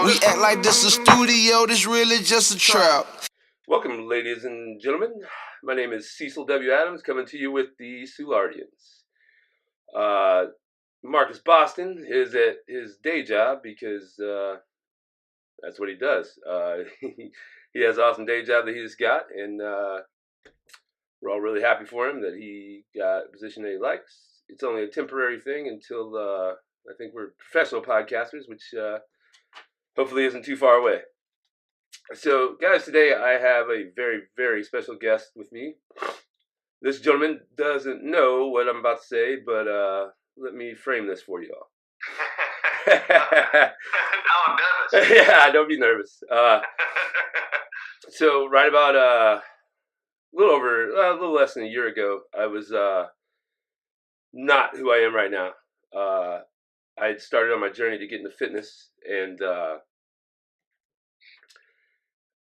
We act like this a studio, this really just a trap. Welcome, ladies and gentlemen. My name is Cecil W. Adams, coming to you with the Soulardians. Marcus Boston is at his day job because that's what he does. He has an awesome day job that he just got, and we're all really happy for him that he got a position that he likes. It's only a temporary thing until I think we're professional podcasters, which hopefully isn't too far away. So, guys, today I have a very, very special guest with me. This gentleman doesn't know what I'm about to say, but let me frame this for you all. Now I'm nervous. Yeah, don't be nervous. So, right about a little less than a year ago, I was not who I am right now. I had started on my journey to get into fitness, and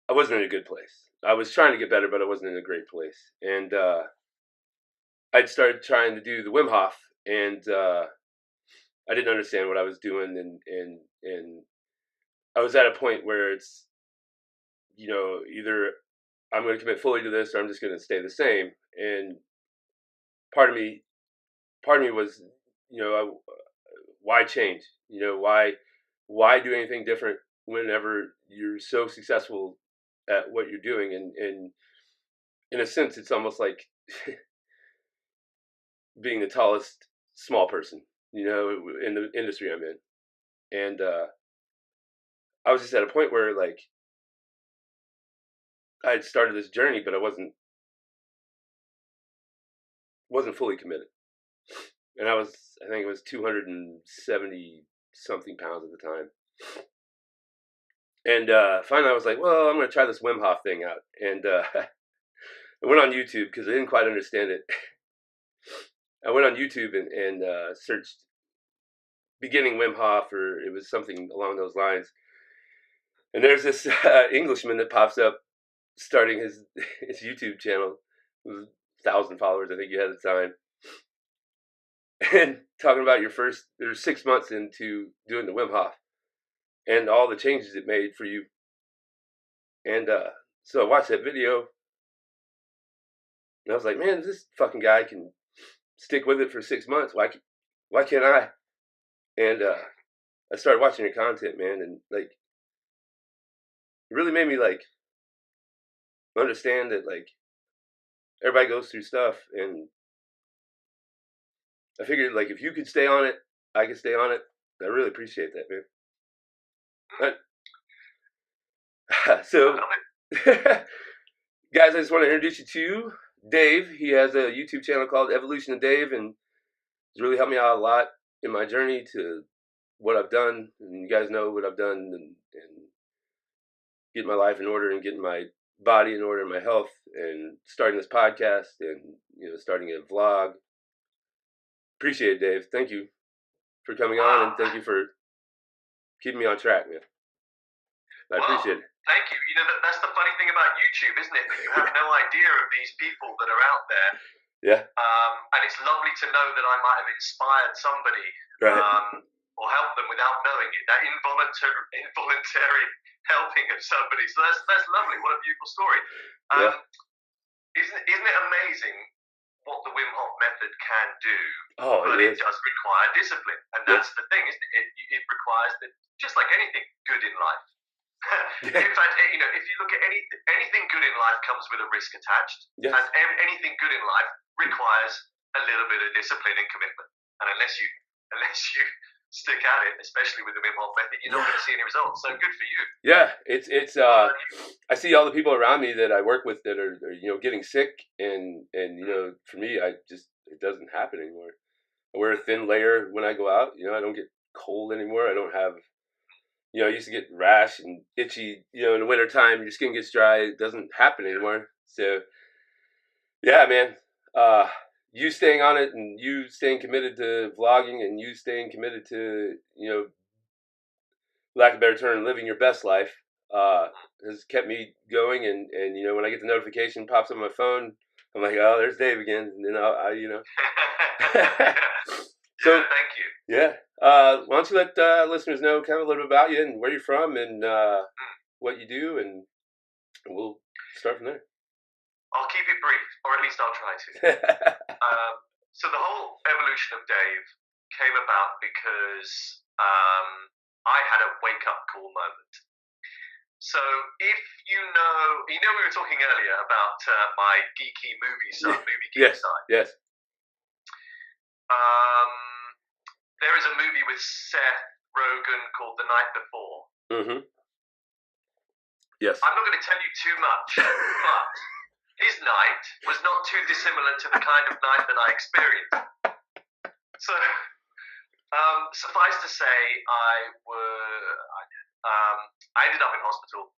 I wasn't in a good place. I was trying to get better, but I wasn't in a great place. And I'd started trying to do the Wim Hof, and I didn't understand what I was doing, and I was at a point where it's, either I'm going to commit fully to this or I'm just going to stay the same. And part of me was, why change? Why do anything different whenever you're so successful at what you're doing? And in a sense, it's almost like being the tallest small person, in the industry I'm in. And I was just at a point where, like, I had started this journey, but I wasn't fully committed. And I think it was 270 something pounds at the time. And finally I was like, well, I'm going to try this Wim Hof thing out. And I went on YouTube because I didn't quite understand it. I went on YouTube and searched beginning Wim Hof, or it was something along those lines. And there's this Englishman that pops up starting his YouTube channel. It was 1,000 followers, I think you had at the time. And talking about there's 6 months into doing the Wim Hof and all the changes it made for you. And so I watched that video, and I was like, man, this fucking guy can stick with it for 6 months. Why can't I? And I started watching your content, man, and like, it really made me like understand that, like, everybody goes through stuff, and I figured, like, if you could stay on it, I could stay on it. I really appreciate that, man. So, guys, I just want to introduce you to Dave. He has a YouTube channel called Evolution of Dave, and he's really helped me out a lot in my journey to what I've done. And you guys know what I've done, and getting my life in order, and getting my body in order, and my health, and starting this podcast, and starting a vlog. Appreciate it, Dave. Thank you for coming on, and thank you for keeping me on track, man. I appreciate it. Thank you. That's the funny thing about YouTube, isn't it? That you have no idea of these people that are out there. Yeah. And it's lovely to know that I might have inspired somebody, right, or helped them without knowing it. That involuntary helping of somebody. So that's lovely. What a beautiful story. Yeah. Isn't it amazing what the Wim Hof method can do? Oh, but it does require discipline, and that's the thing, isn't it? It requires that, just like anything good in life. In fact, if you look at anything good in life comes with a risk attached, yes, and anything good in life requires a little bit of discipline and commitment. And unless you stick at it, especially with the Wim Hof method, you're not going to see any results. So good for you. Yeah, it's I see all the people around me that I work with that are getting sick, and for me, it doesn't happen anymore. I wear a thin layer when I go out. I don't get cold anymore. I don't have, I used to get rash and itchy, in the wintertime, your skin gets dry. It doesn't happen anymore. So, yeah, man, you staying on it, and you staying committed to vlogging, and you staying committed to, lack of a better term, living your best life, has kept me going. And when I get the notification pops up on my phone, I'm like, oh, there's Dave again. And then I. So thank you. Yeah. Why don't you let listeners know kind of a little bit about you and where you're from and what you do, and we'll start from there. I'll keep it brief, or at least I'll try to. So the whole evolution of Dave came about because I had a wake-up call moment. So if you know we were talking earlier about my geeky movie side, movie geek side. Yes. There is a movie with Seth Rogen called The Night Before. Mm-hmm. Yes. I'm not going to tell you too much, but his night was not too dissimilar to the kind of night that I experienced. So, suffice to say, I ended up in hospital,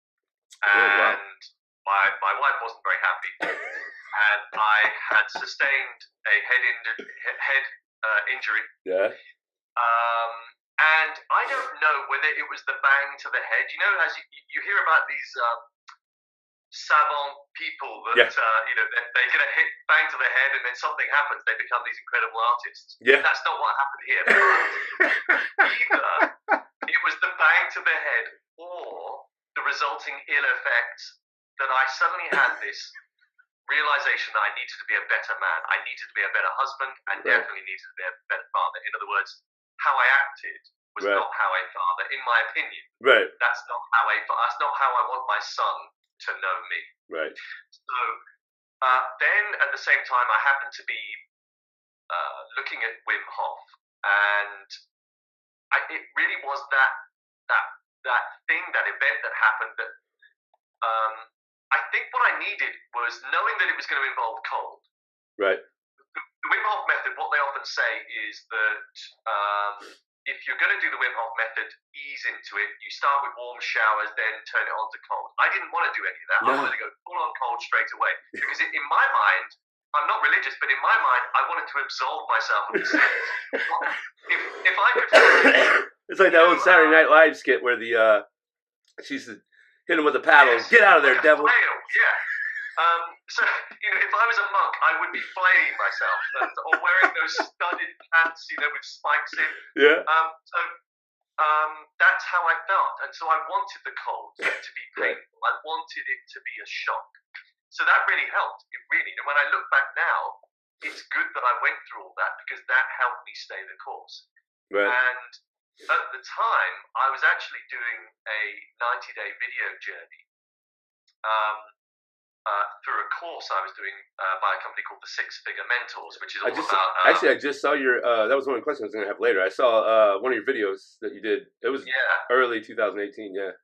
and my wife wasn't very happy, and I had sustained a head injury. Yeah. And I don't know whether it was the bang to the head. You know, as you hear about these savant people that they get a hit bang to the head, and then something happens. They become these incredible artists. Yeah. That's not what happened here. But either it was the bang to the head, or the resulting ill effects that I suddenly had this realization that I needed to be a better man. I needed to be a better husband, and definitely needed to be a better father. In other words, how I acted was not how a father, in my opinion. Right. That's not how I want my son to know me. Right. So then, at the same time, I happened to be looking at Wim Hof, and it really was that thing, that event that happened that I think what I needed was knowing that it was going to involve cold. Right. The Wim Hof method, what they often say is that if you're going to do the Wim Hof method, ease into it. You start with warm showers, then turn it on to cold. I didn't want to do any of that. I wanted to go full on cold straight away. Because in my mind, I'm not religious, but in my mind, I wanted to absolve myself of the sins. If I could... It's like that old Saturday Night Live skit where she's hit him with a paddle. Yes, Get out of there, like devil. Flail, yeah. So, if I was a monk, I would be flaying myself, or wearing those studded pants, with spikes in. Yeah. That's how I felt, and so I wanted the cold to be painful. I wanted it to be a shock. So that really helped. It really. And when I look back now, it's good that I went through all that, because that helped me stay the course. Right. And at the time, I was actually doing a 90-day video journey. Through a course I was doing by a company called the Six Figure Mentors, which is all about... Actually, I just saw your... that was one of the questions I was going to have later. I saw one of your videos that you did. It was early 2018, yeah.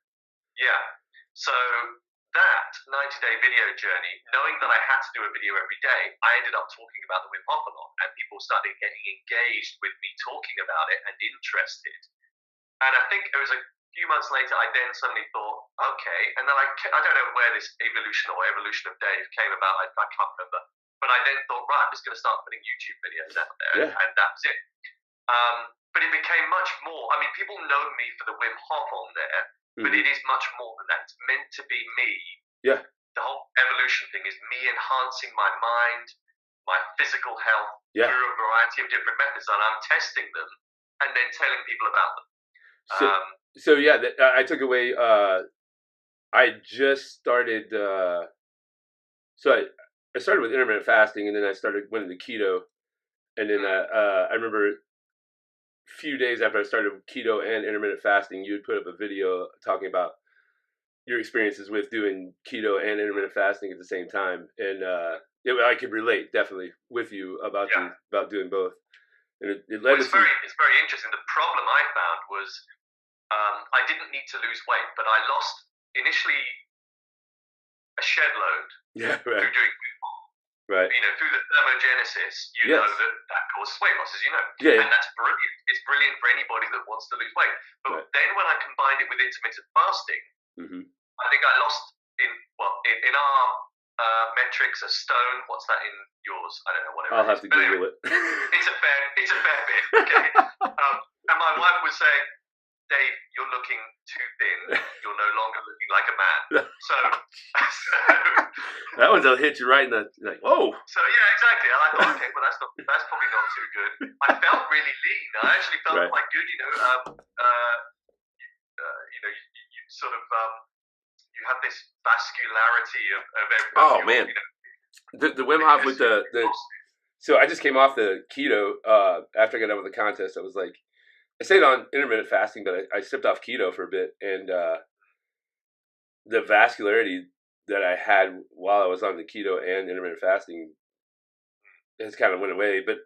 Yeah. So that 90-day video journey, knowing that I had to do a video every day, I ended up talking about the Wim Hof a lot, and people started getting engaged with me talking about it and interested. And I think it was a few months later, I then suddenly thought, okay, and then I don't know where this evolution of Dave came about, I can't remember, but I then thought, right, I'm just going to start putting YouTube videos out there, and that was it. But it became much more. I mean, people know me for the Wim Hof on there, but it is much more than that. It's meant to be me. Yeah. The whole evolution thing is me enhancing my mind, my physical health through a variety of different methods, and I'm testing them and then telling people about them. So yeah, I took away. I just started. So I started with intermittent fasting, and then I went into keto, and then I remember a few days after I started keto and intermittent fasting, you would put up a video talking about your experiences with doing keto and intermittent fasting at the same time, and I could relate definitely with you about doing both. And it led it's very interesting. The problem I found was. I didn't need to lose weight, but I lost initially a shed load through doing Wim Hof. Right. Through the thermogenesis, know that causes weight loss, as you know. Yeah. And that's brilliant. It's brilliant for anybody that wants to lose weight. But then when I combined it with intermittent fasting, I think I lost in our metrics a stone. What's that in yours? I don't know. Whatever. I'll have to Google it. It's a fair bit. Okay. And my wife was saying, Dave, you're looking too thin. You're no longer looking like a man. So that one's will hit you right in the like. Whoa. So yeah, exactly. And I thought, okay, well that's probably not too good. I felt really lean. I actually felt Right. quite good. You sort of you have this vascularity of everything. Oh man, the Wim Hof with the. So I just came off the keto after I got done with the contest. I was like, I stayed on intermittent fasting, but I stepped off keto for a bit, and the vascularity that I had while I was on the keto and intermittent fasting has kind of went away. But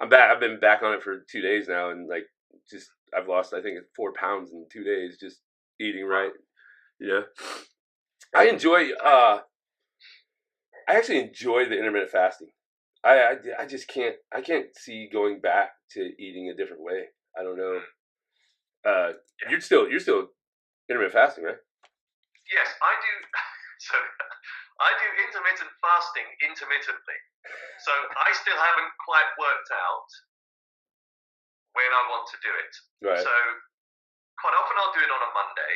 I'm back. I've been back on it for 2 days now, and like just I've lost I think 4 pounds in 2 days just eating right. I enjoy. I actually enjoy the intermittent fasting. I just can't see going back to eating a different way. I don't know. You're still intermittent fasting, right? Yes, I do. So I do intermittent fasting intermittently. So I still haven't quite worked out when I want to do it. Right. So quite often I'll do it on a Monday,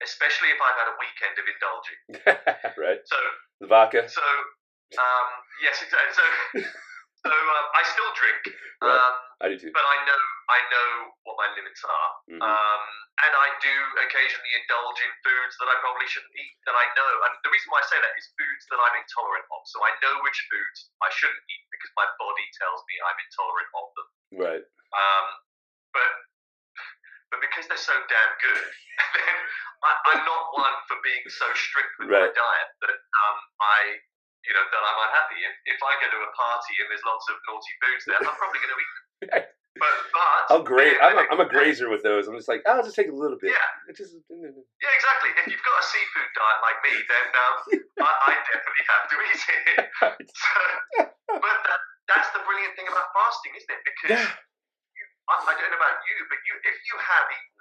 especially if I've had a weekend of indulging. Right. So the vodka. So yes, exactly. So I still drink. Right. I do too. But I know what my limits are. And I do occasionally indulge in foods that I probably shouldn't eat, that I know. And the reason why I say that is foods that I'm intolerant of. So I know which foods I shouldn't eat because my body tells me I'm intolerant of them. Right. But because they're so damn good, then I'm not one for being so strict with my diet that that I'm unhappy. If I go to a party and there's lots of naughty foods there, I'm probably going to eat them. But I'm a grazer with those. I'm just like, I'll just take a little bit. Yeah. Yeah, exactly. If you've got a seafood diet like me, then I definitely have to eat it. But that's the brilliant thing about fasting, isn't it? Because I don't know about you, but if you have eaten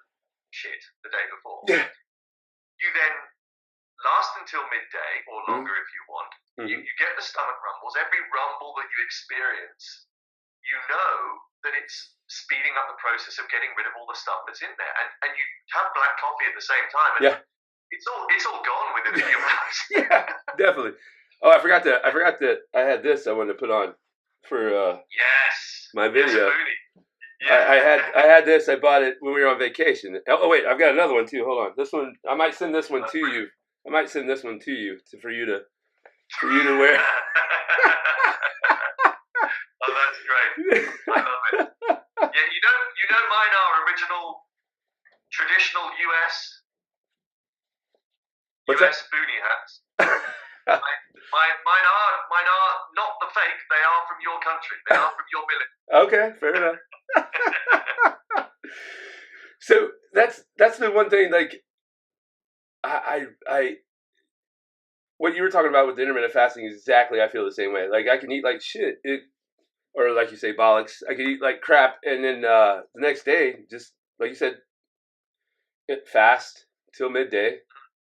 shit the day before, you then last until midday or longer if you want. You get the stomach rumbles. Every rumble that you experience, you know that it's speeding up the process of getting rid of all the stuff that's in there. And you have black coffee at the same time. And it's all gone within a few hours. Yeah, definitely. Oh, I forgot that I had this I wanted to put on for my video. I had this. I bought it when we were on vacation. Oh wait, I've got another one too. Hold on. This one I might send this one to you. For you to wear. Oh, that's great. I love it. Yeah, you know mine are original traditional US boonie hats. Mine are not the fake. They are from your country. They are from your village. Okay, fair enough. So that's the one thing. Like, I what you were talking about with the intermittent fasting is exactly. I feel the same way. Like I can eat like shit, or like you say, bollocks. I can eat like crap, and then the next day, just like you said, fast till midday,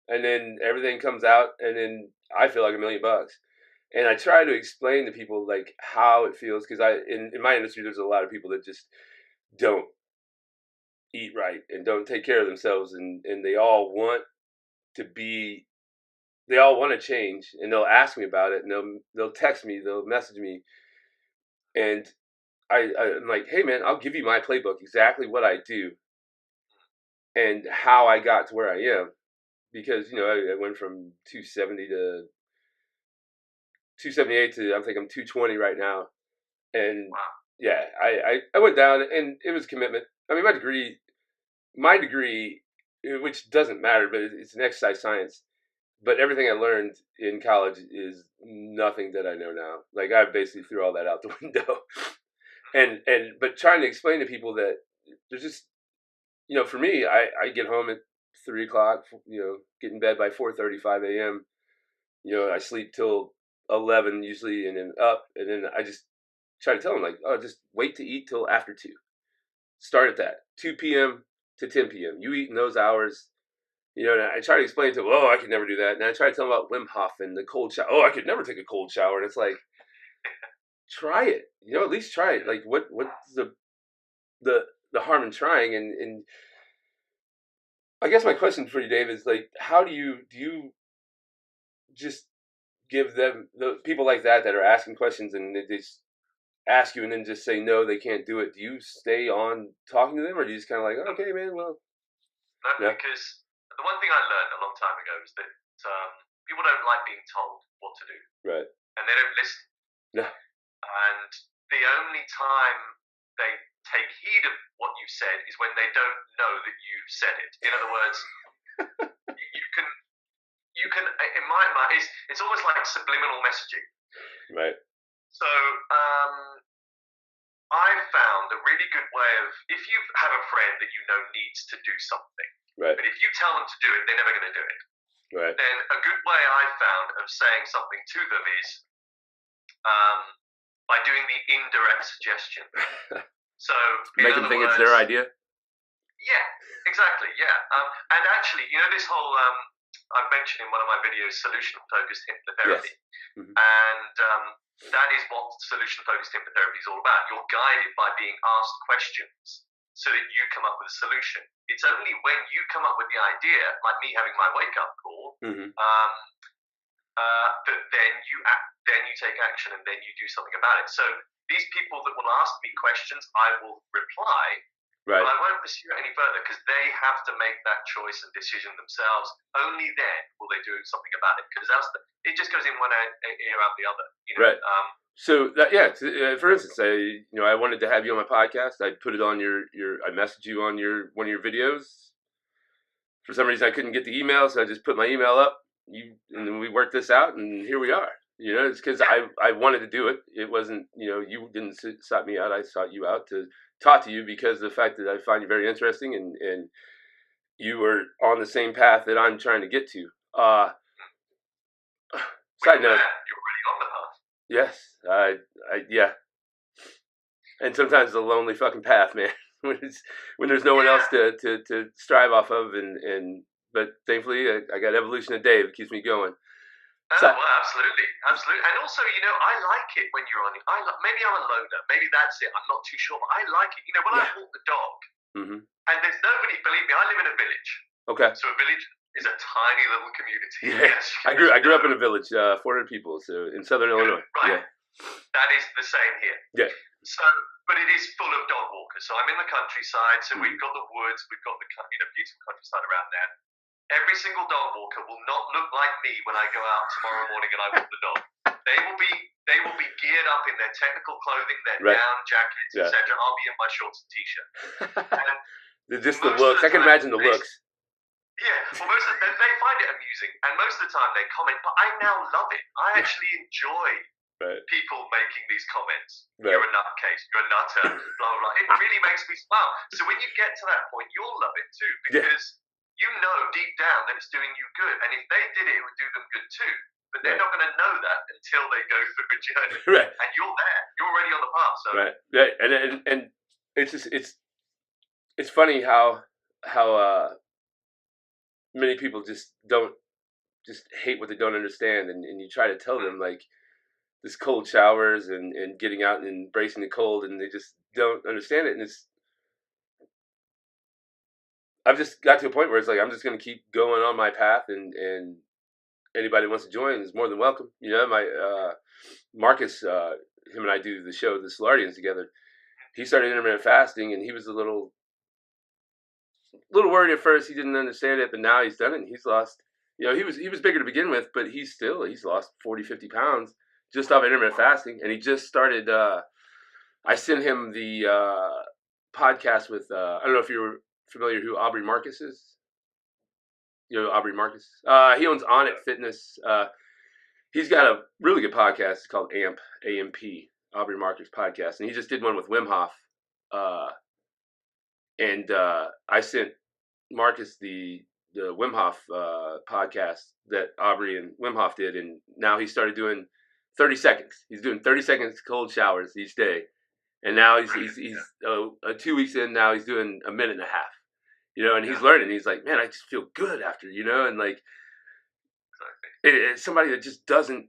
and then everything comes out, and then I feel like $1 million. And I try to explain to people like how it feels because in my industry there's a lot of people that just don't eat right and don't take care of themselves, and they all want to change, and they'll ask me about it, and they'll text me, they'll message me, and I'm like, hey man, I'll give you my playbook, exactly what I do, and how I got to where I am, because I went from 270 to 278 to I think I'm 220 right now, and yeah, I went down, and it was commitment. I mean, my degree, which doesn't matter, but it's an exercise science. But everything I learned in college is nothing that I know now. Like I basically threw all that out the window. But trying to explain to people that there's just, for me, I get home at 3 o'clock, get in bed by 4:35 a.m. I sleep till 11 usually, and then up, and then I just try to tell them like, oh, just wait to eat till after 2. Start at that 2 p.m. to 10 p.m. You eat in those hours. And I try to explain to them, I could never do that. And I try to tell them about Wim Hof and the cold shower. I could never take a cold shower. And it's like, try it. At least try it. Like, what's the harm in trying? And I guess my question for you, Dave, is like, how do you just give them the people like that are asking questions and they just ask you and then just say no, they can't do it? Do you stay on talking to them, or do you just kind of like, okay, man, well, No, yeah, because the one thing I learned a long time ago is that people don't like being told what to do, right, and they don't listen. yeah, And the only time they take heed of what you said is when they don't know that you said it. In other words, you can in my mind, it's almost like subliminal messaging. right, So I've found a really good way of, if you have a friend that you know needs to do something, right, but if you tell them to do it, they're never going to do it. right, Then a good way I've found of saying something to them is by doing the indirect suggestion. So make them think it's their idea. Yeah, exactly. Yeah, and actually, this whole I've mentioned in one of my videos solution-focused hypnotherapy, Yes. Mm-hmm. and that is what solution-focused hypnotherapy is all about. You're guided by being asked questions so that you come up with a solution. It's only when you come up with the idea, like me having my wake-up call, Mm-hmm. that then you take action and then you do something about it. So these people that will ask me questions, I will reply, Right. but I won't pursue it any further because they have to make that choice and decision themselves. Only then will they do something about it, because it just goes in one ear out the other. Right. So that, yeah, for instance, I wanted to have you on my podcast. I put it on I messaged you on one of your videos. For some reason, I couldn't get the email, so I just put my email up. And then we worked this out, and here we are. It's because I wanted to do it. It wasn't, you didn't sought me out. I sought you out to talk to you because of the fact that I find you very interesting, and you were on the same path that I'm trying to get to. Side note. You're already on the path. Yes, yeah. And sometimes it's a lonely fucking path, man. when there's no one else to strive off of, but thankfully I got Evolution of Dave. It keeps me going. Well, absolutely, and also, I like it when you're on it. Maybe I'm a loner. Maybe that's it. I'm not too sure, but I like it. When I walk the dog, and there's nobody. Believe me, I live in a village. Okay. So a village is a tiny little community. Yeah. Yes. I grew up in a village, 400 people, so in southern Illinois. Right. Yeah. That is the same here. Yeah. So, but it is full of dog walkers. So I'm in the countryside. So we've got the woods. We've got the beautiful countryside around there. Every single dog walker will not look like me when I go out tomorrow morning and I walk the dog. They will be geared up in their technical clothing, their down jackets, etc. I'll be in my shorts and t-shirt. And just the looks. I can imagine the looks. Yeah, well, most of them, they find it amusing, and most of the time they comment. But I now love it. I actually enjoy people making these comments. Right. You're a nutcase. You're a nutter. Blah blah blah. It really makes me smile. So when you get to that point, you'll love it too, because you know deep down that it's doing you good. And if they did it, it would do them good too. But they're not going to know that until they go through a journey. Right. And you're there. You're already on the path. So. Right. Right. And it's just it's funny how many people just hate what they don't understand, and you try to tell them like this cold showers and getting out and embracing the cold, and they just don't understand it. And I've just got to a point where it's like I'm just going to keep going on my path, and anybody who wants to join is more than welcome. My Marcus, him and I do the show, the Solardians, together. He started intermittent fasting, and he was a little worried at first. He didn't understand it, but now he's done it, and he's lost. He was bigger to begin with, but he's lost 40, 50 pounds just off intermittent fasting, and he just started. I sent him the podcast with I don't know if you're familiar who Aubrey Marcus is. Aubrey Marcus. He owns On It Fitness. He's got a really good podcast. It's called AMP, A-M-P, Aubrey Marcus podcast, and he just did one with Wim Hof. And I sent Marcus the Wim Hof podcast that Aubrey and Wim Hof did, and now he started doing 30 seconds. He's doing 30 seconds cold showers each day, and now he's 2 weeks in. Now he's doing a minute and a half. And he's learning. He's like, man, I just feel good after, and like it's somebody that just doesn't.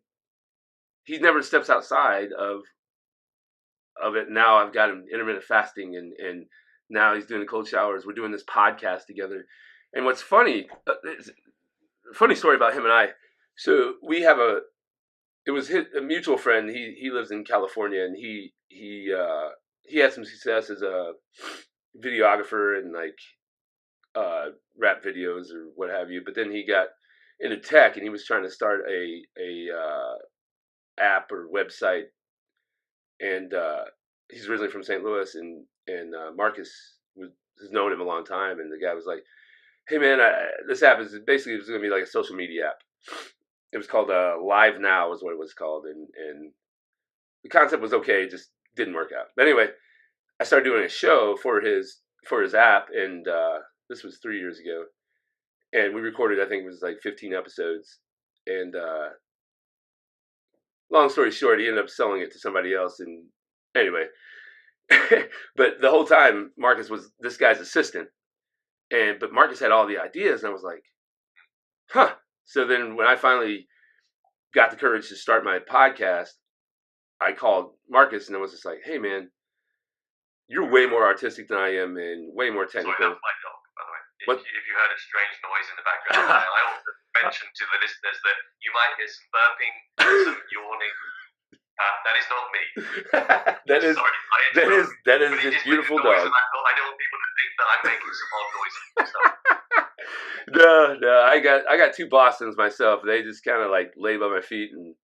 He never steps outside of it. Now I've got him intermittent fasting, and now he's doing the cold showers. We're doing this podcast together, And what's funny, funny story about him and I. So we have it was a mutual friend. He lives in California, and he had some success as a videographer and like rap videos or what have you. But then he got into tech, and he was trying to start a app or website. And he's originally from St. Louis, and Marcus has known him a long time. And the guy was like, "Hey man, this app is basically going to be like a social media app." It was called Live Now, is what it was called, and the concept was okay, it just didn't work out. But anyway, I started doing a show for his app, and this was 3 years ago, and we recorded, I think it was like 15 episodes, and long story short, he ended up selling it to somebody else, and anyway, but the whole time Marcus was this guy's assistant, but Marcus had all the ideas, and I was like, huh. So then when I finally got the courage to start my podcast, I called Marcus and I was just like, hey man, you're way more artistic than I am and way more technical. Sorry, that's my dog, by the way. If you heard a strange noise in the background, I also mentioned to the listeners that you might hear some burping, some yawning. That is not me. that is his beautiful dog. I don't want people to think that I'm making some odd noises and stuff. No, I got two Bostons myself. They just kind of like lay by my feet and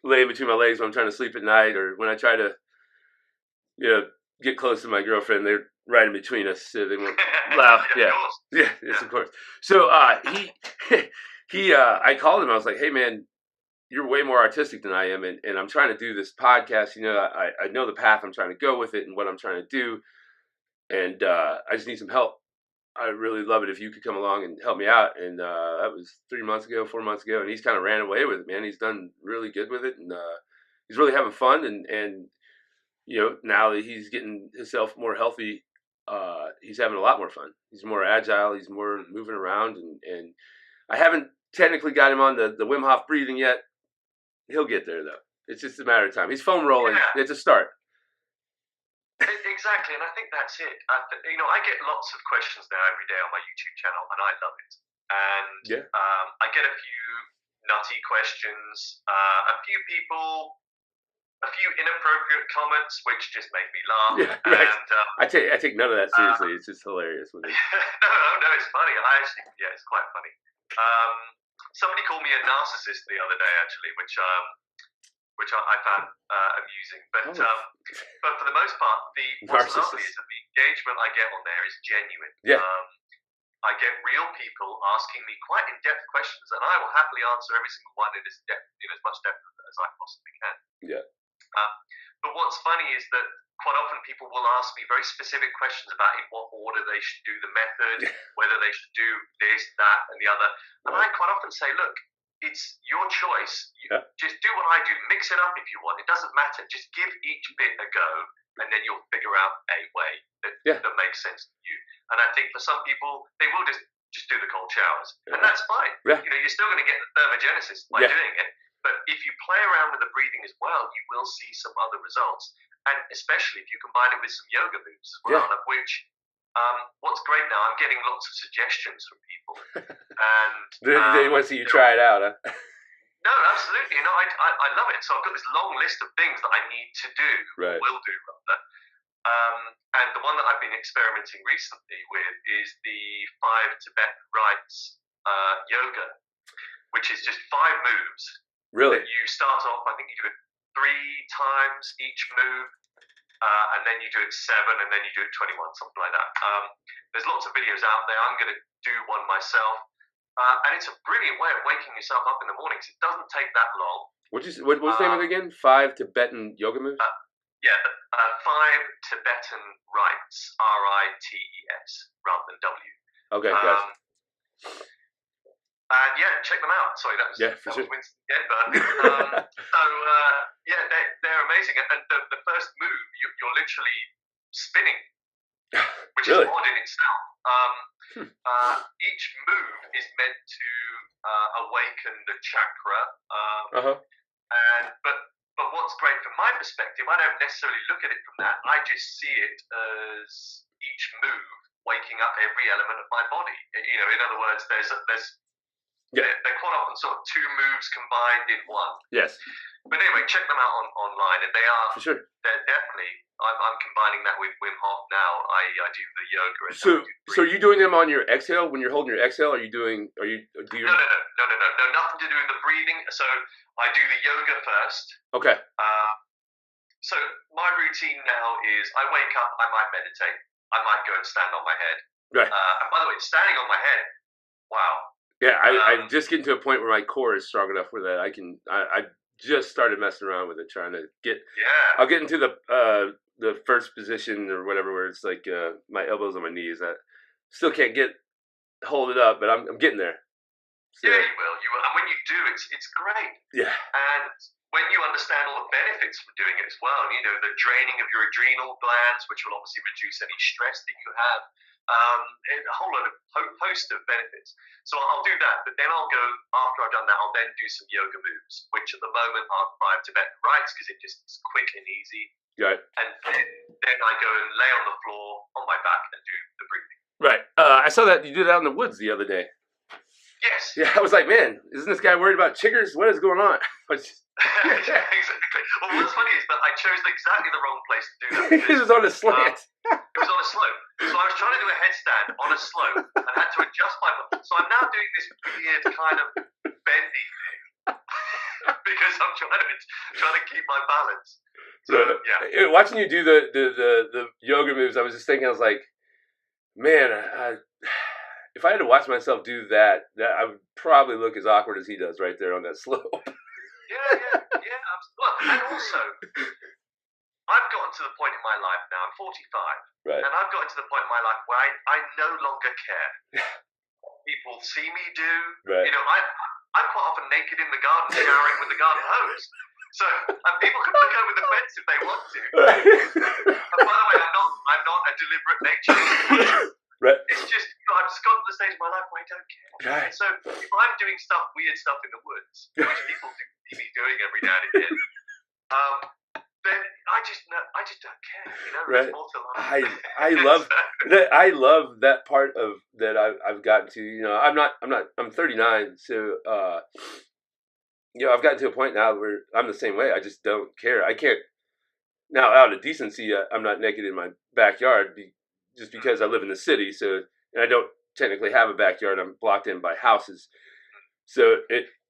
lay between my legs when I'm trying to sleep at night, or when I try to, get close to my girlfriend. They're right in between us, so they won't loud. Yes, of course. So I called him. I was like, hey man, you're way more artistic than I am, and I'm trying to do this podcast. I know the path I'm trying to go with it and what I'm trying to do, and I just need some help. I really love it if you could come along and help me out. And that was 4 months ago, and he's kind of ran away with it, man. He's done really good with it, and he's really having fun. And now that he's getting himself more healthy, he's having a lot more fun. He's more agile. He's more moving around, and I haven't technically got him on the Wim Hof breathing yet. He'll get there though. It's just a matter of time. He's foam rolling. Yeah. It's a start. Exactly, and I think that's it. I get lots of questions now every day on my YouTube channel, and I love it. And I get a few nutty questions, a few inappropriate comments, which just make me laugh. Yeah, right. And I take none of that seriously. It's just hilarious. No, it's funny. It's quite funny. Somebody called me a narcissist the other day, actually, which I found amusing. But for the most part, what's lovely is that the engagement I get on there is genuine. Yeah. I get real people asking me quite in-depth questions, and I will happily answer every single one in as much depth as I possibly can. Yeah. But what's funny is that quite often people will ask me very specific questions about in what order they should do the method, whether they should do this, that, and the other. And I quite often say, look, it's your choice. Just do what I do. Mix it up if you want. It doesn't matter. Just give each bit a go, and then you'll figure out a way that makes sense to you. And I think for some people, they will just do the cold showers, and that's fine. Yeah. You're still going to get the thermogenesis by doing it. But if you play around with the breathing as well, you will see some other results. And especially if you combine it with some yoga moves as well, of which what's great now, I'm getting lots of suggestions from people. And they want to see you try it out, huh? No, absolutely. I love it. So I've got this long list of things that I need to do, or will do rather. And the one that I've been experimenting recently with is the 5 Tibetan rites yoga, which is just 5 moves. Really? You start off, I think you do it 3 times each move, and then you do it 7, and then you do it 21, something like that. There's lots of videos out there. I'm going to do one myself. And it's a brilliant way of waking yourself up in the morning, because it doesn't take that long. What was the name of it again? 5 Tibetan yoga moves? 5 Tibetan rites, R-I-T-E-S, rather than W. Okay, gotcha. And check them out. Sorry, that was Winston Gedber. They're amazing. And the first move, you're literally spinning, which is odd in itself. Each move is meant to awaken the chakra. But what's great from my perspective, I don't necessarily look at it from that. I just see it as each move waking up every element of my body. You know, in other words, there's they're quite often sort of two moves combined in one. Yes. But anyway, check them out online, and they are For sure. they're definitely. I'm combining that with Wim Hof now. I do the yoga. And So are you doing them on your exhale when you're holding your exhale? Are you do you? No, nothing to do with the breathing. So I do the yoga first. Okay. So my routine now is I wake up, I might meditate, I might go and stand on my head. Right. And by the way, standing on my head, wow. Yeah, I'm just getting to a point where my core is strong enough where that I just started messing around with it, trying to get. Yeah. I'll get into the first position or whatever, where it's like my elbows on my knees. I still can't hold it up, but I'm getting there. So. Yeah, you will. And when you do, it's great. Yeah. And when you understand all the benefits from doing it as well, you know, the draining of your adrenal glands, which will obviously reduce any stress that you have, a whole host of benefits. So I'll do that, but then I'll go, after I've done that, I'll then do some yoga moves, which at the moment are 5 Tibetan rites because it just is quick and easy. Right. And then I go and lay on the floor on my back and do the breathing. Right. I saw that you did that in the woods the other day. Yes. Yeah, I was like, man, isn't this guy worried about chiggers? What is going on? Yeah, exactly. Well, what's funny is that I chose exactly the wrong place to do that. It was on a slant. It was on a slope. So I was trying to do a headstand on a slope and had to adjust my... So I'm now doing this weird kind of bendy thing because I'm trying to keep my balance. So, yeah. Watching you do the yoga moves, I was just thinking, I was like, man, if I had to watch myself do that I would probably look as awkward as he does right there on that slope. Yeah. Well, and also, I've gotten to the point in my life now, I'm 45, right. And I've gotten to the point in my life where I no longer care what people see me do. Right. You know, I'm quite often naked in the garden, showering with the garden hose. So, and people can look over the fence if they want to. Right. And by the way, I'm not a deliberate nature. Right. It's just, I've just got to the stage of my life where I don't care. Right. So if I'm doing weird stuff in the woods, which people see me doing every now and again, then I just don't care. You know, right. There's more to life. I love that part of that I've gotten to. You know, I'm 39, so you know, I've gotten to a point now where I'm the same way. I just don't care. I can't now, out of decency, I'm not naked in my backyard. Just because I live in the city, and I don't technically have a backyard. I'm blocked in by houses, so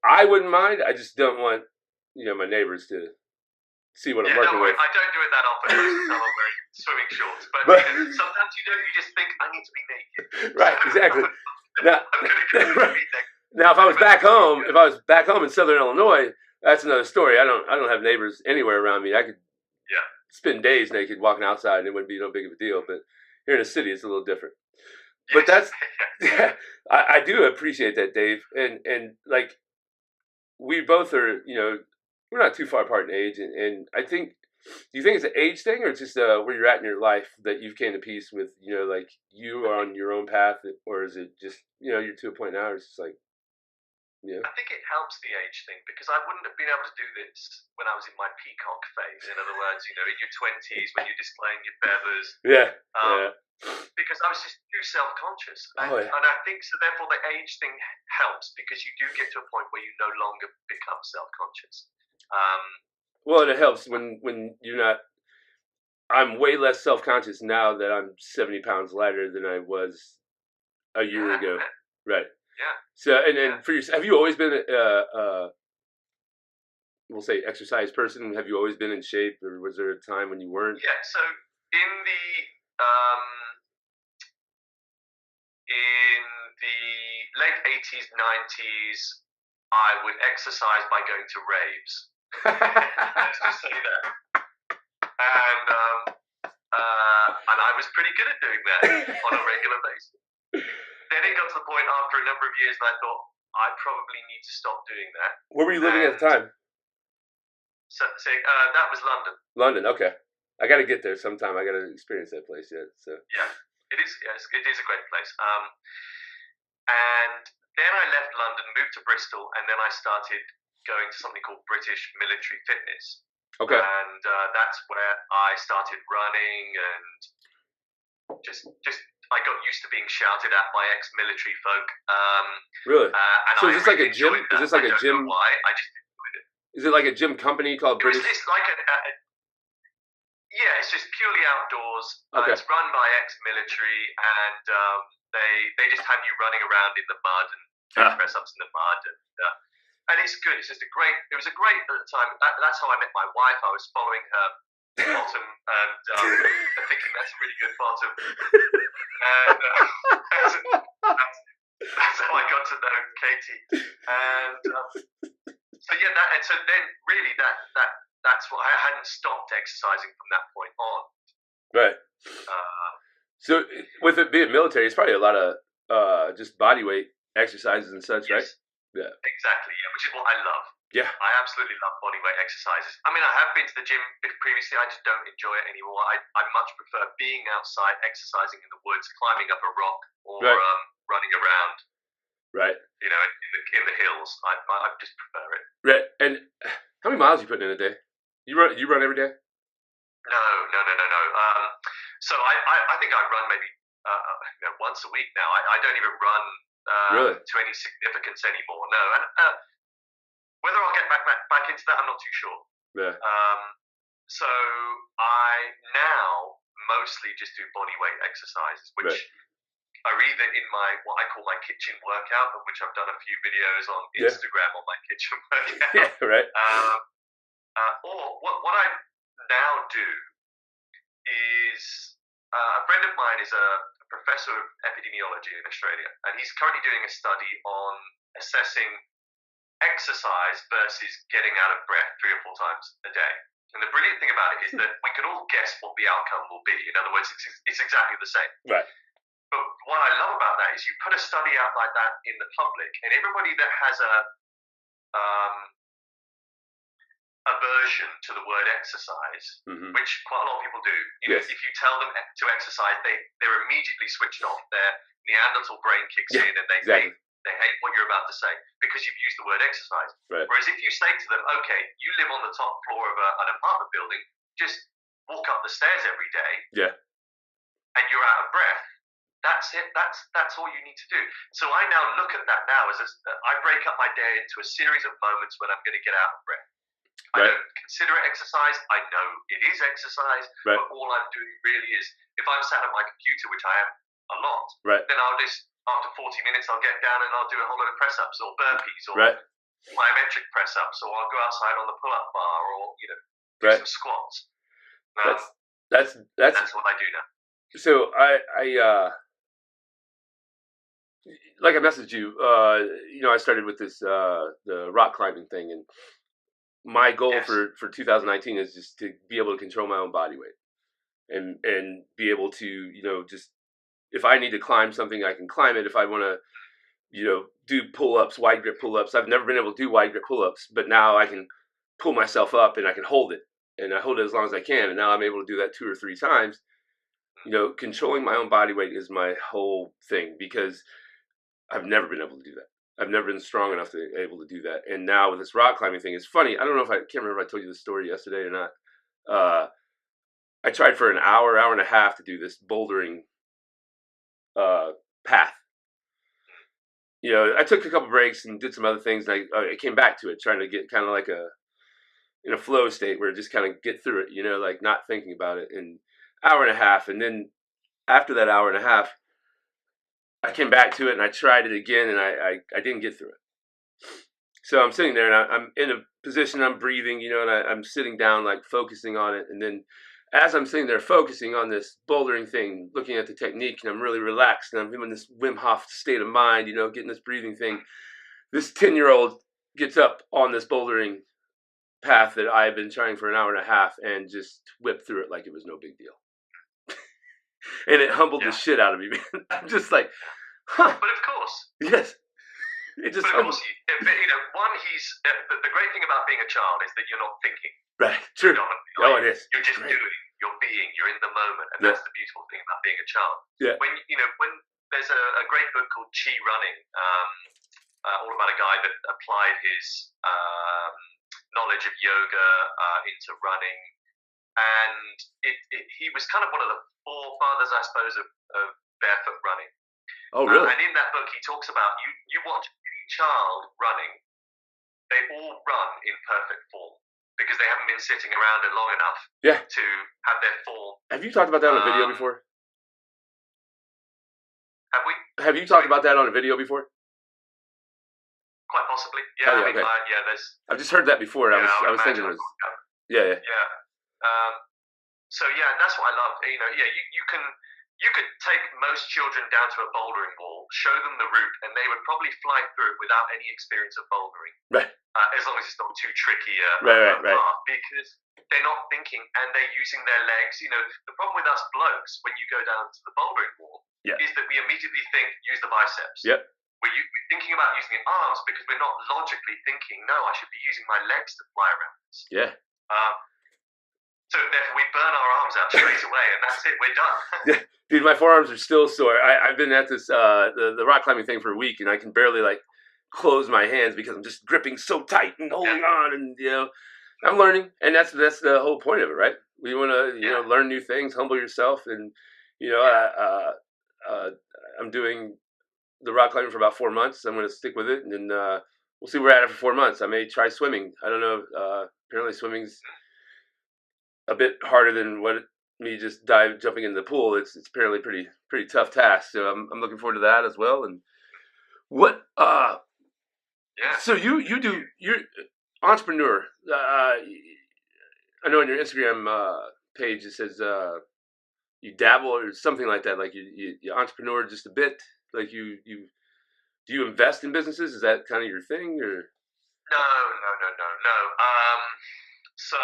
I wouldn't mind. I just don't want, you know, my neighbors to see what I'm working with. I don't do it that often until I'm wearing swimming shorts, but you know, sometimes you don't. You just think I need to be naked. Right, exactly. Now, I'm gonna go be naked. Now, if I was back home in Southern Illinois, that's another story. I don't have neighbors anywhere around me. I could spend days naked walking outside, and it wouldn't be no big of a deal, but. Here in the city, it's a little different. But that's, I do appreciate that, Dave. And like, we both are, you know, we're not too far apart in age. And I think, do you think it's an age thing or it's just where you're at in your life that you've came to peace with, you know, like you are on your own path, or is it just, you know, you're to a point now where it's just like, yeah. I think it helps the age thing because I wouldn't have been able to do this when I was in my peacock phase. In other words, you know, in your 20s when you're displaying your feathers. Yeah. Because I was just too self-conscious. And I think so therefore the age thing helps because you do get to a point where you no longer become self-conscious. Well, and it helps when you're not. I'm way less self-conscious now that I'm 70 pounds lighter than I was a year ago. Right. Yeah. So and for yourself, have you always been we'll say exercise person? Have you always been in shape, or was there a time when you weren't? Yeah. So in the late 80s, 90s, I would exercise by going to raves. Let's just say that. And I was pretty good at doing that on a regular basis. Then it got to the point after a number of years that I thought, I probably need to stop doing that. Where were you living at the time? So that was London. London, okay. I got to get there sometime. I got to experience that place yet. So yeah, it is. Yes, it is a great place. And then I left London, moved to Bristol, and then I started going to something called British Military Fitness. Okay. And that's where I started running and just I got used to being shouted at by ex-military folk. Really? And So I is this like really a gym? enjoyed Is that. this like I a don't gym? know why. I just enjoyed it. Is it like a gym company called It was British? this like yeah, it's just purely outdoors. Okay. It's run by ex-military, and they just have you running around in the mud and doing press-ups in the mud, and it's good. It's just it was a great at the time. That's how I met my wife. I was following her bottom and thinking that's a really good bottom, and that's how I got to know Katie. And so yeah, so then really that's what I hadn't stopped exercising from that point on. Right. So with it being military, it's probably a lot of just body weight exercises and such, right? Yeah. Exactly. Yeah, which is what I love. Yeah. I absolutely love body weight exercises. I mean, I have been to the gym previously. I just don't enjoy it anymore. I much prefer being outside, exercising in the woods, climbing up a rock, or running around. Right. You know, in the hills. I just prefer it. Right. And how many miles are you putting in a day? You run every day? No. So I think I run maybe once a week now. I don't even run really? to any significance anymore. No, and whether I'll get back into that, I'm not too sure. Yeah. So I now mostly just do body weight exercises, which are either in what I call my kitchen workout, of which I've done a few videos on Instagram on my kitchen workout. Yeah, right. Or what I now do is a friend of mine is a professor of epidemiology in Australia, and he's currently doing a study on assessing exercise versus getting out of breath 3 or 4 times a day. And the brilliant thing about it is that we can all guess what the outcome will be. In other words, it's exactly the same. Right. But what I love about that is you put a study out like that in the public, and everybody that has a aversion to the word exercise, which quite a lot of people do. You know, if you tell them to exercise, they're immediately switched off. Their Neanderthal brain kicks in, and they hate what you're about to say because you've used the word exercise. Right. Whereas if you say to them, okay, you live on the top floor of an apartment building, just walk up the stairs every day, and you're out of breath. That's it. That's all you need to do. So I now look at that now as I break up my day into a series of moments when I'm going to get out of breath. I don't consider it exercise. I know it is exercise, but all I'm doing really is, if I'm sat at my computer, which I am a lot, then I'll just, after 40 minutes, I'll get down and I'll do a whole lot of press-ups or burpees or plyometric press-ups, or I'll go outside on the pull-up bar, or do some squats. That's what I do now. So like I messaged you, I started with this the rock climbing thing, and my goal for 2019 is just to be able to control my own body weight and be able to, just if I need to climb something, I can climb it. If I want to, do pull-ups, wide grip pull-ups, I've never been able to do wide grip pull-ups, but now I can pull myself up and I can hold it, and I hold it as long as I can, and now I'm able to do that 2 or 3 times. Controlling my own body weight is my whole thing, because I've never been able to do that. I've never been strong enough to be able to do that. And now with this rock climbing thing, it's funny. I don't know if I can't remember if I told you this story yesterday or not. I tried for an hour and a half to do this bouldering path. I took a couple breaks and did some other things, and I came back to it, trying to get kind of like in a flow state where just kind of get through it, like not thinking about it. And hour and a half, and then after that hour and a half, I came back to it and I tried it again, and I didn't get through it. So I'm sitting there and I'm in a position, I'm breathing, and I'm sitting down, like focusing on it. And then as I'm sitting there focusing on this bouldering thing, looking at the technique, and I'm really relaxed, and I'm in this Wim Hof state of mind, getting this breathing thing, this 10-year-old gets up on this bouldering path that I've been trying for an hour and a half and just whipped through it like it was no big deal. And it humbled the shit out of me, man. I'm just like, huh. But of course. Yes. It just humbled. But of course, one, the great thing about being a child is that you're not thinking. Right. True. It is. You're just doing. You're being. You're in the moment. And that's the beautiful thing about being a child. Yeah. When there's a great book called Chi Running, all about a guy that applied his knowledge of yoga into running. And he was kind of one of the forefathers, I suppose, of barefoot running. Oh, really? And in that book, he talks about you watch any child running, they all run in perfect form because they haven't been sitting around it long enough to have their form. Have you talked about that on a video before? Have we? Have you talked about that on a video before? Quite possibly. Yeah. Oh, okay. There's. I've just heard that before. I was thinking it was. Yeah. So that's what I love. You could take most children down to a bouldering wall, show them the route, and they would probably fly through it without any experience of bouldering. Right. As long as it's not too tricky. Right. Because they're not thinking and they're using their legs. The problem with us blokes when you go down to the bouldering wall is that we immediately think use the biceps. Yep. We're thinking about using the arms because we're not logically thinking, no, I should be using my legs to fly around this. Yeah. So therefore we burn our arms out straight away and that's it, we're done. Yeah. Dude, my forearms are still sore. I've been at this the rock climbing thing for a week and I can barely close my hands because I'm just gripping so tight and holding on, and I'm learning, and that's the whole point of it, right? We want to learn new things, humble yourself, and I'm doing the rock climbing for about 4 months. I'm going to stick with it, and then we'll see where we're at after 4 months. I may try swimming. I don't know. Apparently, swimming's a bit harder than me just jumping in the pool. It's apparently pretty tough task. So I'm looking forward to that as well. And what? So you're entrepreneur. I know on your Instagram page it says you dabble or something like that. Like you entrepreneur just a bit. Like you do you invest in businesses? Is that kind of your thing, or? No. So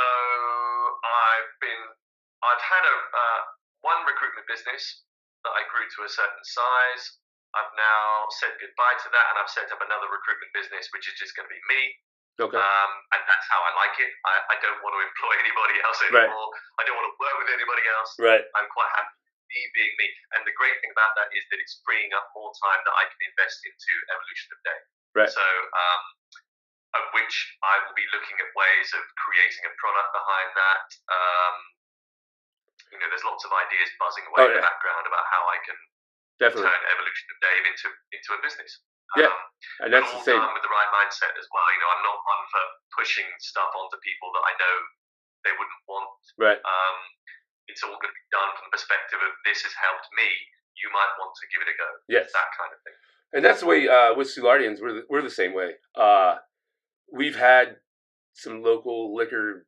I've had one recruitment business that I grew to a certain size. I've now said goodbye to that, and I've set up another recruitment business, which is just going to be me. Okay. And that's how I like it. I don't want to employ anybody else anymore. Right. I don't want to work with anybody else. Right. I'm quite happy me being me. And the great thing about that is that it's freeing up more time that I can invest into Evolution of Dave. Right. So, of which I will be looking at ways of creating a product behind that. There's lots of ideas buzzing away in the background about how I can turn Evolution of Dave into a business. And that's all the same. done with the right mindset as well. I'm not one for pushing stuff onto people that I know they wouldn't want. Right. It's all going to be done from the perspective of this has helped me. You might want to give it a go. Yes. That kind of thing. And that's the way with Soulardians, we're the same way. We've had some local liquor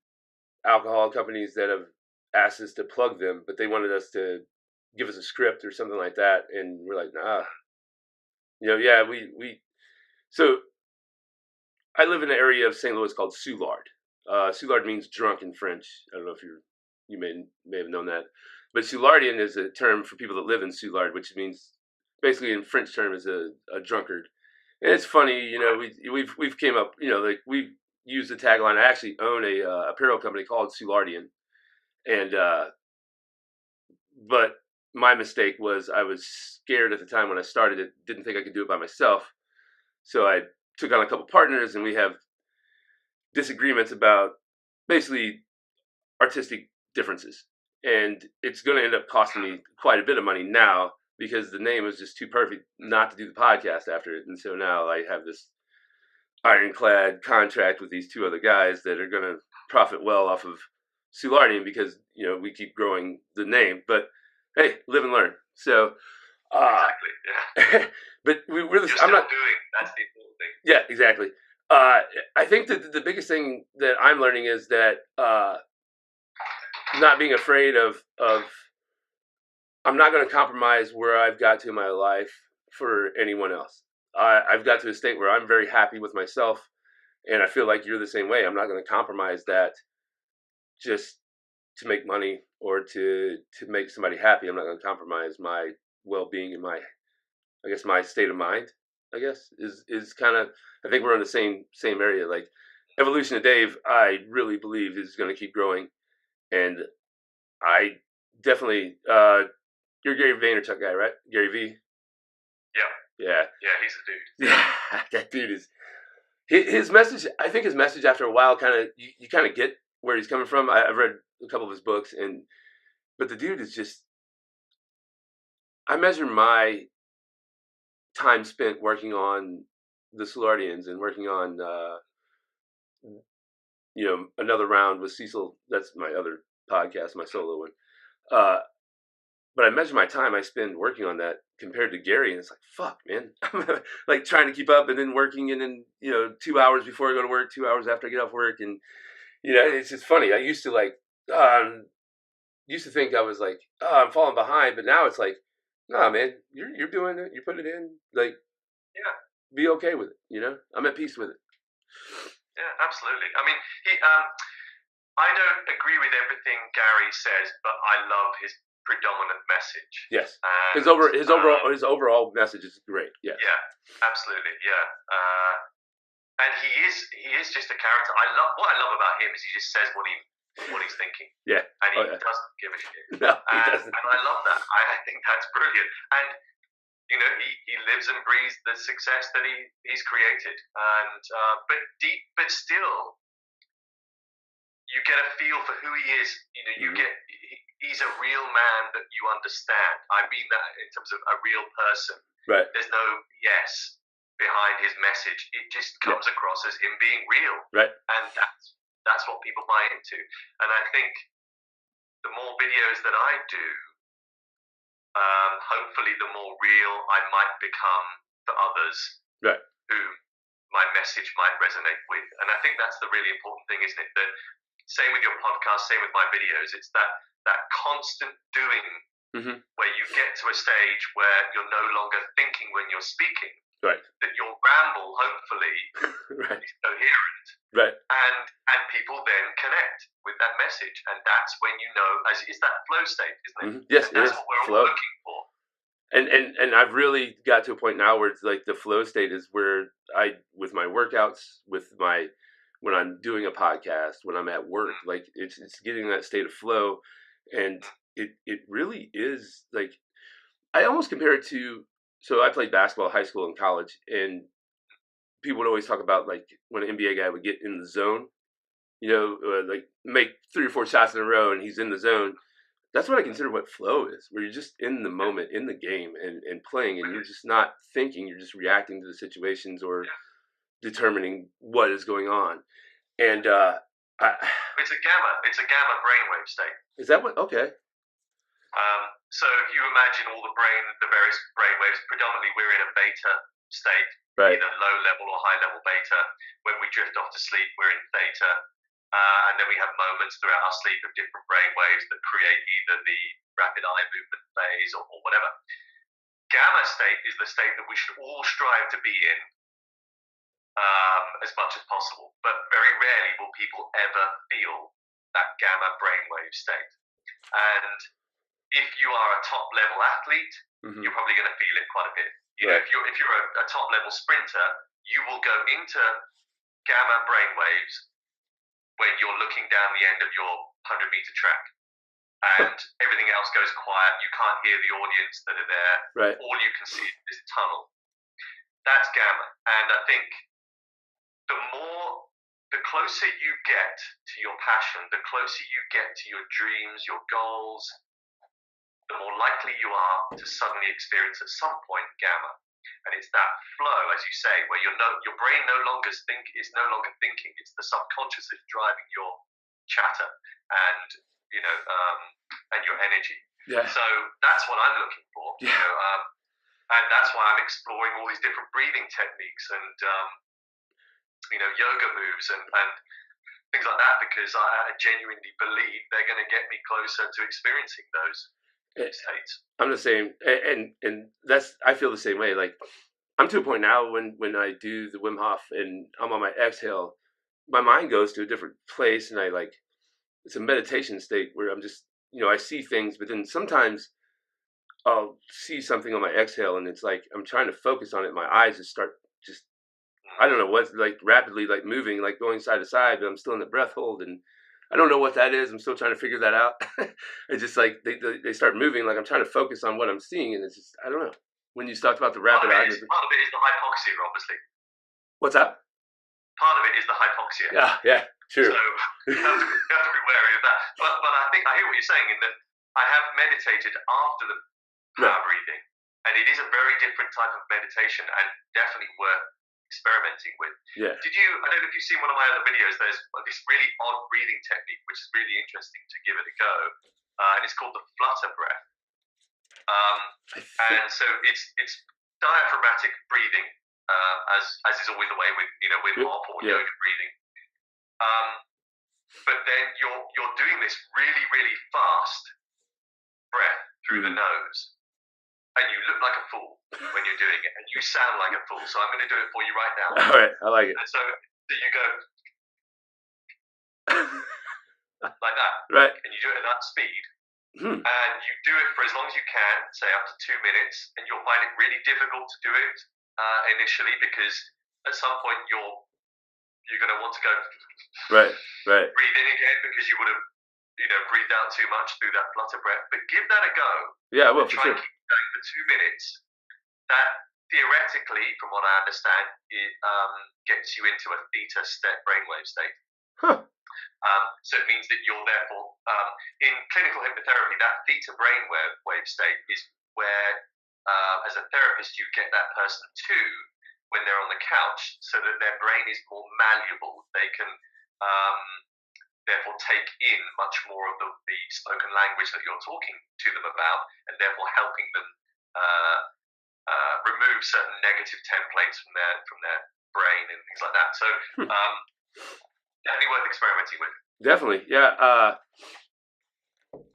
alcohol companies that have asked us to plug them, but they wanted us to give us a script or something like that, and we're like, nah. So I live in an area of St. Louis called Soulard. Soulard means drunk in French. I don't know if you may have known that, but Soulardian is a term for people that live in Soulard, which means basically in French term is a drunkard. And it's funny, we've came up, we've used the tagline. I actually own a apparel company called Soulardian, and but my mistake was I was scared at the time when I started it, didn't think I could do it by myself. So I took on a couple partners, and we have disagreements about basically artistic differences. And it's going to end up costing me quite a bit of money now because the name was just too perfect not to do the podcast after it. And so now I have this ironclad contract with these two other guys that are going to profit well off of Soulardian because, we keep growing the name. But hey, live and learn. So, exactly. Yeah. But we're the. I'm not doing. That's the important thing. Yeah, exactly. I think that the biggest thing that I'm learning is that not being afraid of. I'm not going to compromise where I've got to in my life for anyone else. I've got to a state where I'm very happy with myself, and I feel like you're the same way. I'm not going to compromise that just to make money or to make somebody happy. I'm not going to compromise my well-being and my state of mind, is kind of, I think we're in the same area. Like Evolution of Dave, I really believe is going to keep growing. And I definitely, you're a Gary Vaynerchuk guy, right? Gary V? Yeah. Yeah. Yeah, he's a dude. Yeah, that dude is, his message, I think his message after a while you kind of get where he's coming from. I've read a couple of his books, but the dude is just, I measure my time spent working on the Solardians and working on another round with Cecil. That's my other podcast, my solo one. Uh, but I measure my time I spend working on that compared to Gary, and it's like, fuck, man. I'm like trying to keep up and then working, and then 2 hours before I go to work, 2 hours after I get off work, and it's just funny. I used to think I was like, oh, I'm falling behind, but now it's like, nah, man, you're doing it, you're putting it in, like, Yeah. be okay with it. I'm at peace with it. Yeah, absolutely. I mean, I don't agree with everything Gary says, but I love his predominant message. Yes, and, his overall message is great. Yes. Yeah, absolutely. Yeah, and he is just a character. What I love about him is he just says what he's thinking. Yeah, and he doesn't give a shit. No, he doesn't. And I love that. I think that's brilliant. And he lives and breathes the success that he's created. And but still, you get a feel for who he is. He's a real man that you understand. I mean that in terms of a real person. Right. There's no BS behind his message. It just comes across as him being real. Right. And that's what people buy into. And I think the more videos that I do, hopefully the more real I might become for others. Right. Who my message might resonate with. And I think that's the really important thing, isn't it? That same with your podcast, same with my videos. It's that constant doing where you get to a stage where you're no longer thinking when you're speaking. Right. That your ramble, hopefully, is coherent. Right. And people then connect with that message. And that's when it's that flow state, isn't it? Mm-hmm. Yes, and that's what we're all looking for. And I've really got to a point now where it's like the flow state is where with my workouts, when I'm doing a podcast, when I'm at work, like it's getting that state of flow, and it really is like, I almost compare it to, so I played basketball, high school and college, and people would always talk about like when an NBA guy would get in the zone, like make 3 or 4 shots in a row and he's in the zone. That's what I consider what flow is, where you're just in the moment, in the game, and playing, and you're just not thinking, you're just reacting to the situations or determining what is going on. And it's a gamma brainwave state. Is that what? Okay. So if you imagine all the various brainwaves, predominantly we're in a beta state, right. Either low level or high level beta. When we drift off to sleep, we're in theta. And then we have moments throughout our sleep of different brainwaves that create either the rapid eye movement phase or whatever. Gamma state is the state that we should all strive to be in as much as possible. But very rarely will people ever feel that gamma brainwave state. And if you are a top level athlete, you're probably going to feel it quite a bit. If you're a top level sprinter, you will go into gamma brainwaves when you're looking down the end of your 100-meter track, and everything else goes quiet. You can't hear the audience that are there. Right. All you can see is tunnel. That's gamma. And I think the closer you get to your passion, the closer you get to your dreams, your goals, the more likely you are to suddenly experience at some point gamma. And it's that flow, as you say, where your brain is no longer thinking. It's the subconscious that's driving your chatter and and your energy. Yeah. So that's what I'm looking for. Yeah. And that's why I'm exploring all these different breathing techniques and yoga moves and things like that, because I genuinely believe they're going to get me closer to experiencing those states. I'm the same, and that's, I feel the same way. Like, I'm to a point now when I do the Wim Hof and I'm on my exhale, my mind goes to a different place, and it's a meditation state where I'm just, I see things, but then sometimes I'll see something on my exhale, and it's like I'm trying to focus on it. My eyes just start I don't know what's like rapidly like moving, like going side to side, but I'm still in the breath hold, and I don't know what that is. I'm still trying to figure that out. It's just like they start moving, like I'm trying to focus on what I'm seeing, and it's just, I don't know. When you talked about the rapid eye movement, part of it is the hypoxia, obviously. What's that? Part of it is the hypoxia. Yeah, true. So you have to be wary of that. But I think I hear what you're saying in that I have meditated after the power breathing. And it is a very different type of meditation and definitely worth experimenting with. Yeah. I don't know if you've seen one of my other videos, there's this really odd breathing technique, which is really interesting to give it a go. And it's called the flutter breath. And so it's diaphragmatic breathing, as is always the way with Wim Hof or yoga breathing. But then you're doing this really, really fast breath through the nose, and you look like a fool when you're doing it, and you sound like a fool. So I'm going to do it for you right now. All right, I like it. And so you go like that, right? And you do it at that speed, and you do it for as long as you can, say up to 2 minutes, and you'll find it really difficult to do it initially, because at some point you're going to want to go right breathe in again, because you would have breathed out too much through that flutter breath. But give that a go. Yeah, I will, for try sure. and keep going for 2 minutes. That theoretically, from what I understand, it gets you into a theta brainwave state. So it means that you're therefore in clinical hypnotherapy, that theta brainwave state is where as a therapist you get that person to when they're on the couch, so that their brain is more malleable. They can therefore take in much more of the spoken language that you're talking to them about, and therefore helping them remove certain negative templates from their brain and things like that. So definitely worth experimenting with. Definitely, yeah.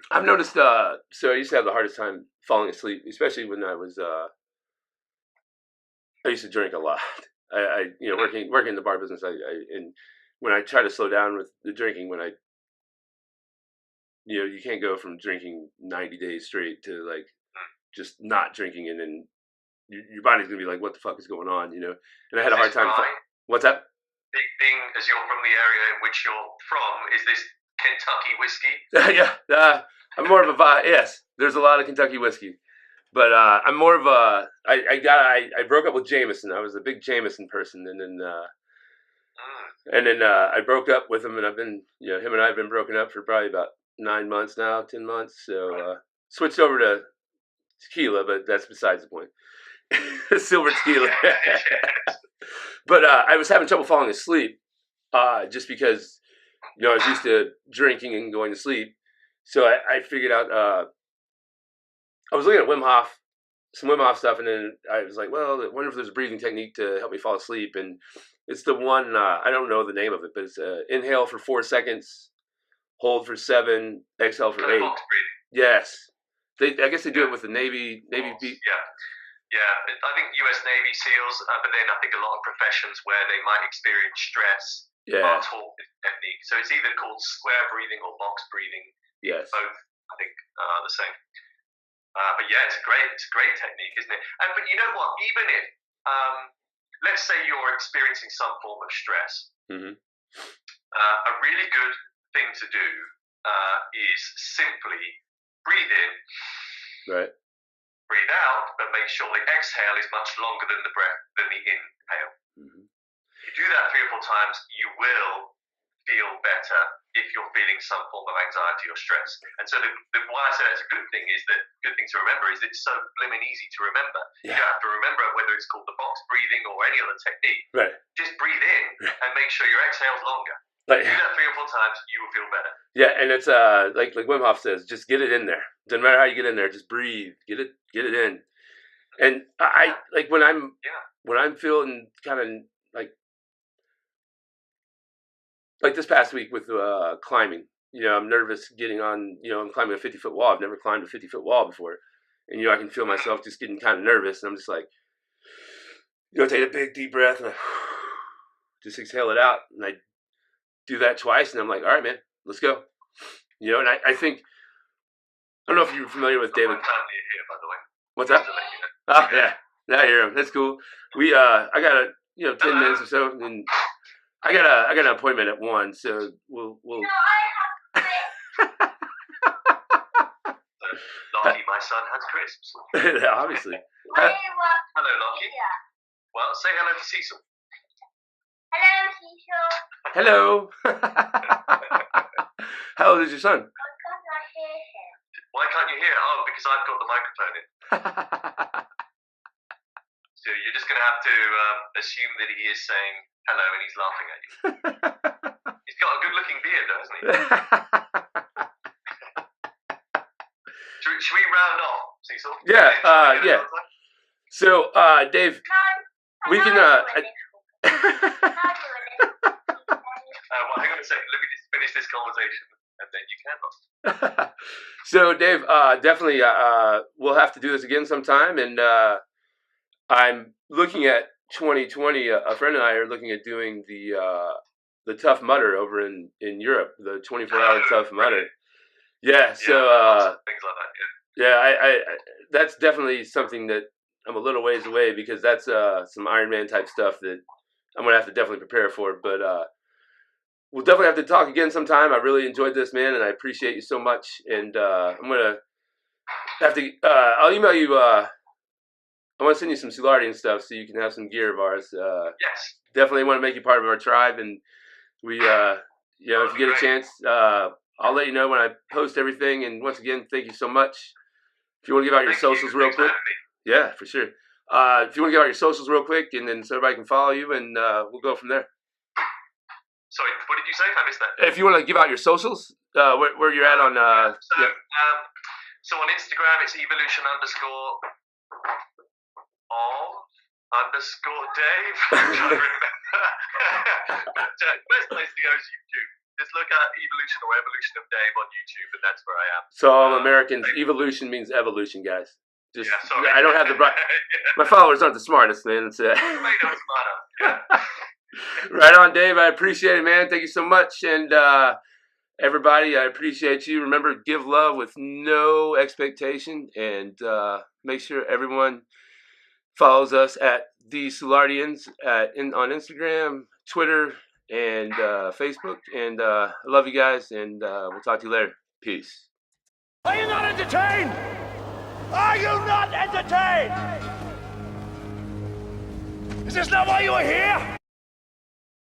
I've noticed. So I used to have the hardest time falling asleep, especially when I was. I used to drink a lot. I working in the bar business. And when I try to slow down with the drinking, when you can't go from drinking 90 days straight to like just not drinking, and then your body's gonna be like, what the fuck is going on? And I had a hard time. What's that? Being as you're from the area in which you're from, is this Kentucky whiskey? Yeah, I'm more of a yes. There's a lot of Kentucky whiskey, but I'm more of a. I broke up with Jameson. I was a big Jameson person, and then I broke up with him, and I've been him and I have been broken up for probably about 9 months now, 10 months. So switched over to tequila, but that's besides the point. Silver tequila. But I was having trouble falling asleep, just because I was used to drinking and going to sleep. So I figured out. I was looking at some Wim Hof stuff, and then I was like, well, I wonder if there's a breathing technique to help me fall asleep. And it's the one, I don't know the name of it, but it's inhale for 4 seconds, hold for 7, exhale for 8. Box breathing. Yes. I guess they do it with the Navy beat. Yeah, I think US Navy SEALs, but then I think a lot of professions where they might experience stress are taught this technique. So it's either called square breathing or box breathing. Yes. Both, I think, are the same. But yeah, it's a great technique, isn't it? But you know what? Even if, let's say you're experiencing some form of stress, a really good thing to do is simply breathe in, right, breathe out, but make sure the exhale is much longer than the inhale. If you do that 3 or 4 times, you will feel better if you're feeling some form of anxiety or stress. And so why I say that's a good thing is that good thing to remember is that it's so blimmin' easy to remember. Yeah. You don't have to remember whether it's called the box breathing or any other technique. Right. Just breathe in and make sure your exhale's longer. Like, do that 3 or 4 times, you will feel better. Yeah, and it's like Wim Hof says, just get it in there. Doesn't matter how you get in there, just breathe. Get it in. And I like when I'm feeling kind of like this past week with climbing. I'm nervous getting on. I'm climbing a 50-foot wall. I've never climbed a 50-foot wall before, and I can feel myself just getting kind of nervous, and I'm just like, take a big deep breath and I just exhale it out, and I do that twice, and I'm like, all right, man, let's go. And I think, I don't know if you're familiar with David. What time do you hear, by the way? What's that? Oh, yeah, I hear him. That's cool. I got 10 minutes or so, and I got an appointment at 1, so we'll. No, I have Lockie, my son, has crisps. Obviously. Hello, Lockie. Yeah. Well, say hello to Cecil. Hello, Cecil. Hello. How old is your son? I cannot hear him. Why can't you hear? Oh, because I've got the microphone in. So you're just going to have to assume that he is saying hello and he's laughing at you. He's got a good-looking beard, though, hasn't he? Should we round off, Cecil? Yeah, Should we get yeah. another time? So, Dave, No. we can. Well, hang on a second. Let me just finish this conversation, and then you can. So, Dave, definitely, we'll have to do this again sometime. And I'm looking at 2020. A friend and I are looking at doing the Tough Mudder over in Europe, the 24-hour Tough Mudder. Yeah. So, lots of things like that. yeah, I that's definitely something that I'm a little ways away because that's some Iron Man type stuff that I'm gonna have to definitely prepare for. But we'll definitely have to talk again sometime. I really enjoyed this, man, and I appreciate you so much. And I'm gonna have to. I'll email you. I want to send you some Soulardian stuff so you can have some gear of ours. Yes. Definitely want to make you part of our tribe, and we, if you get a chance, I'll let you know when I post everything. And once again, thank you so much. If you want to give out your socials real quick, yeah, for sure. If you want to give out your socials real quick, and then so everybody can follow you, and we'll go from there. Sorry, what did you say? I missed that. If you want to give out your socials, where you're at on, So on Instagram, it's evolution_of_Dave. I'm trying to remember. But best place to go is YouTube. Just look at Evolution or Evolution of Dave on YouTube, and that's where I am. So all Americans, evolution means evolution, guys. Just, Yeah, sorry. I don't have the my followers aren't the smartest, man. It's, Maybe not smarter. Yeah. right on, Dave. I appreciate it, man. Thank you so much, and everybody, I appreciate you. Remember, give love with no expectation, and make sure everyone follows us at the Soulardians on Instagram, Twitter, and Facebook. And I love you guys, and we'll talk to you later. Peace. Are you not entertained? Are you not entertained? Is this not why you are here?